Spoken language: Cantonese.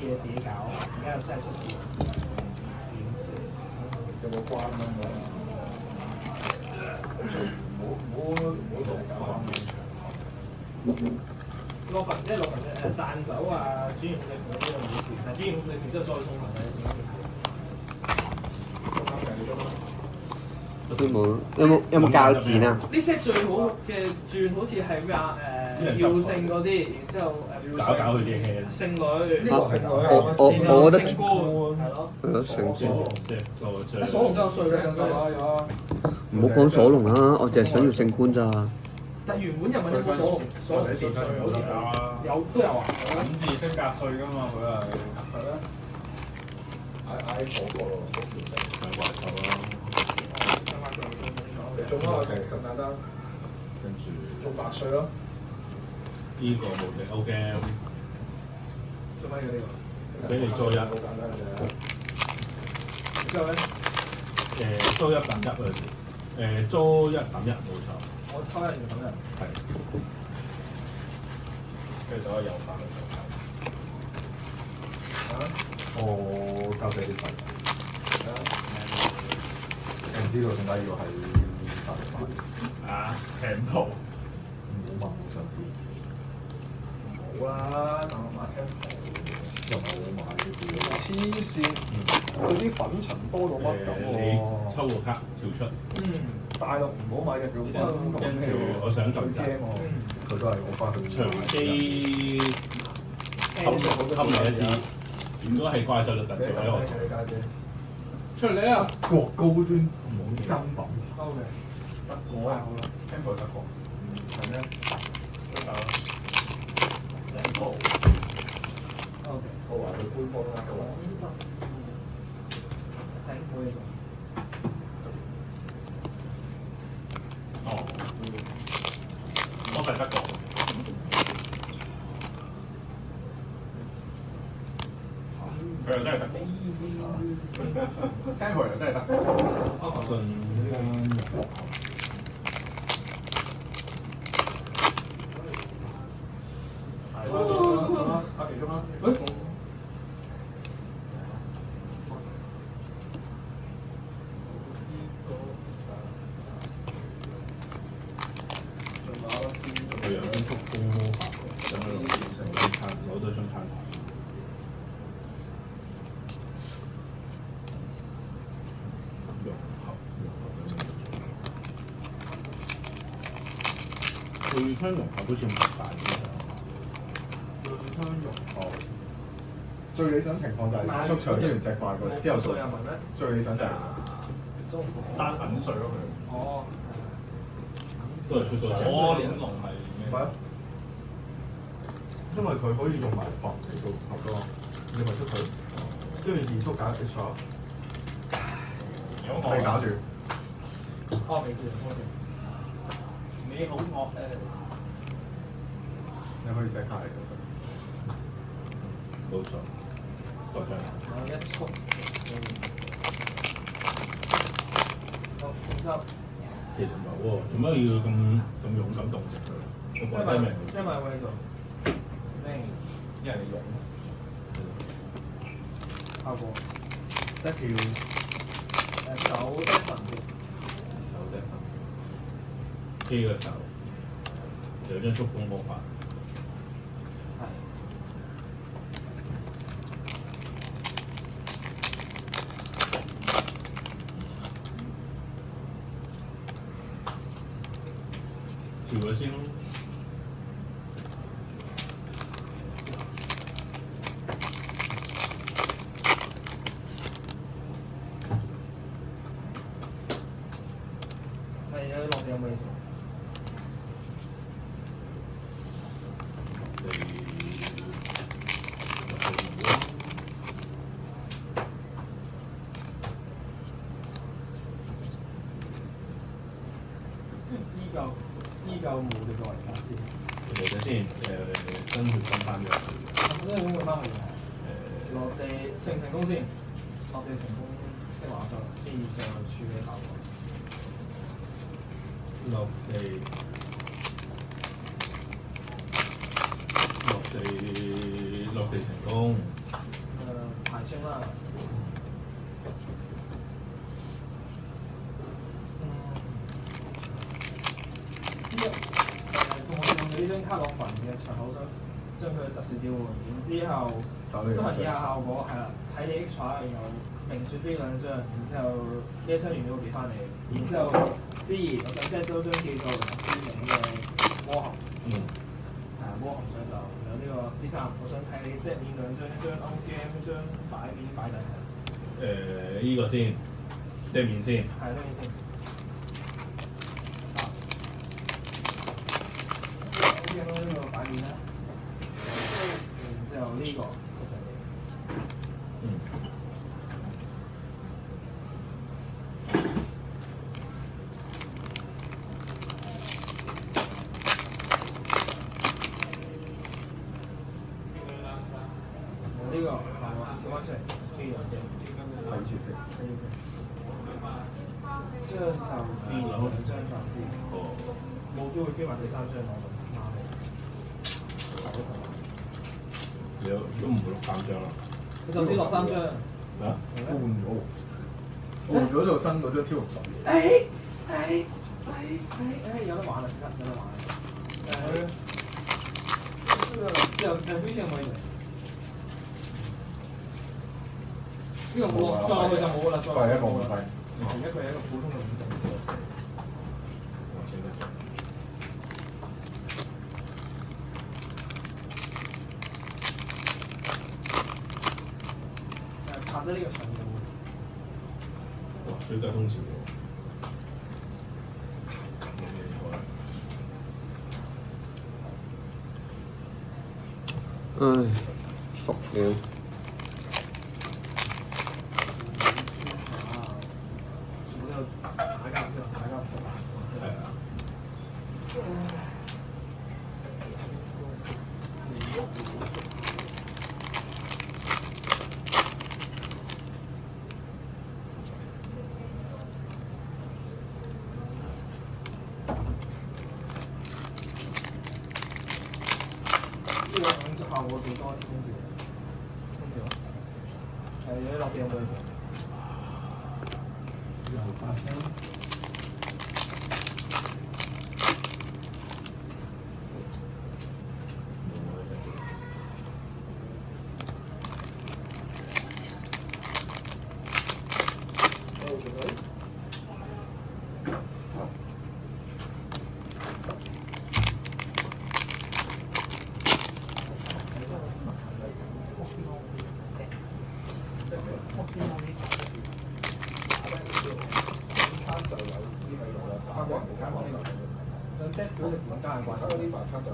嘢自己搞，而家又真係出事。有冇關啊？唔好成日搞落份即係落份賺走啊，專業控制權嗰啲就冇事，但係專業控制權之後再送份嘅佢冇有冇鉸剪啊？呢 set 最好嘅轉好似係咩啊？耀聖嗰啲，然之後搞佢啲戲，聖女，我覺得聖官係咯。係咯，上次索隆都有稅嘅，有啊！唔好講索隆啦，我淨係想要聖官咋。但係原本又問有冇索隆稅好似有都有啊。諗住升格稅㗎嘛，佢係咩？嗌嗰個咯，咪怪獸咯。你中咗就咁簡單，跟住中白稅咯。呢個無敵 O.K. 做乜嘢呢個？俾你租一，好簡單嘅啫。之後咧，租一等一嗰陣時，租一等一冇錯。我抽一定等人。係。跟住就可以右翻去我交俾啲費。唔知道點解要係大陸買？啊，平鋪。唔好問我想知。冇啦，大陸買聽又唔係我買嘅啫。黐線！佢啲粉塵多到乜咁喎？你抽個卡跳出。大陸唔好買嘅叫粉，跟住我想最驚喎。佢都係我翻去長機冚你一支，如果係怪獸就突咗喺我度。家姐。出嚟啊！國高端冇金品。收嘅。德國啊，好啦，聽過德國。係咩？得啦。成套。O.K. 我話佢官方啦，佢話。成套呢個。哦，我係德國。佢又真係德國。聽佢又真係德國。係啦，阿其中啦。佢有張速攻魔法，咁樣攞多張餐牌。對槍融合好似唔大嘅。對槍融合，最理想情況就係三足場跟完隻怪過嚟，之後稅有問咩？最理想就係單銀水咯佢。哦。都係出到我連龍係咩？係啊，因為佢可以用埋防嚟做合咯，你咪出佢，跟住二速搞 H R，你搞住。哦，未見，OK。你好惡誒！你可以寫卡嚟嘅。冇錯，嗰張。有一速。好，五十。其實冇喎，做乜要咁勇敢動直佢？我覺得明。因為我呢度咩？因為你勇。效果得條手得份嘅。手得份。機個手有張速攻魔法。係。調咗先咯。係啊，落地有冇嘢做？依舊冇嘅作為法先。嚟咗先，真血分翻咗。真係會翻去嘅。落地成唔成功先？落地成功的話就先再處理效果。落地成功。啦。我用咗呢張卡落墳嘅場口想將佢特殊召喚，然之後執行以下效果係啦，睇你 extra，然後明説飛兩張，然之後呢一張完咗會俾翻你，然之後之二我想 set 多張叫做書名嘅窩含，窩含上手，有呢個 C3，我想睇你 set 面兩張，一張 on game，一張擺面擺底係。依個先，對面先。係呢面先。呢個擺面啦，然之後呢個執上嚟。我呢個跳翻出嚟，飛兩隻，睇住飛。張就試兩張就試，冇機會飛埋第三張我就媽嚟。你都唔會落3張啦。你就先落3張。啊？換咗做新嗰張超級有得玩啦，即刻有得玩。之後飛先可以嚟。呢個冇落，再落去就冇啦，再落去冇啦。而家佢係一個普通嘅五隻。拍得呢個場就哇！水腳通潮喎。唉，熟了。呢個效果幾多先空調？空調係你落地用對象。又發聲。想 set 咗隻本家嘅怪獸。啲白卡就。